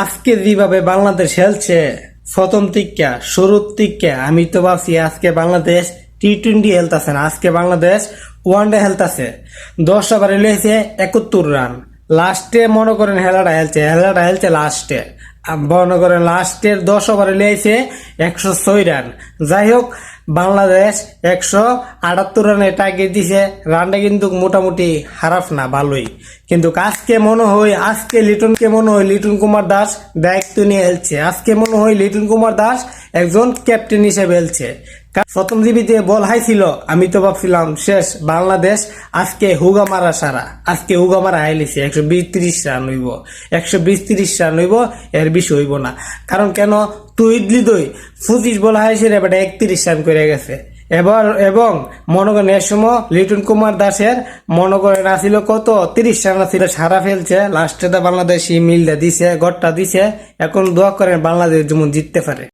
আজকে যেভাবে বাংলাদেশ খেলছে প্রথম দিকে শুরুর দিকে আমি তো ভাবছি আজকে বাংলাদেশ টি-20 খেলতেছে না, আজকে বাংলাদেশ ওয়ানডে খেলতেছে। 10 ওভারে লেগেছে 71 রান। লাস্টে মনে করেন হেলাটা খেলছে লাস্টে মনে করেন লাস্টের 10 ওভারে লেগেছে 106 রান। যাই হোক, বাংলাদেশ 178 রানে টার্গেট দিছে। রানটা কিন্তু মোটামুটি খারাপ না, ভালোই। কিন্তু আজকে লিটন কুমার দাস দায়িত্ব নিয়ে খেলছে। আজকে মনে হয় লিটন কুমার দাস একজন ক্যাপ্টেন হিসেবে খেলছে। প্রথম জিবিতে বল হাই ছিল, আমি তো ভাবছিলাম শেষ বাংলাদেশ আজকে হুগা মারা সারা। আজকে হুগা মারা হাইলিছে 120-30 রান হইব, 120-30 রান হইব, এর বেশি হইব না। কারণ কেন, তুই 25 বল হাইছে, এবার 31 রান করে গেছে। এবং মনে করেন এর সময় লিটন কুমার দাসের মনে করেন আসিল কত 30 রান ছিল, সারা ফেলছে। লাস্টে তো বাংলাদেশ মিলটা দিছে, গড়টা দিছে। এখন দোয়া করেন বাংলাদেশ যেমন জিততে পারে।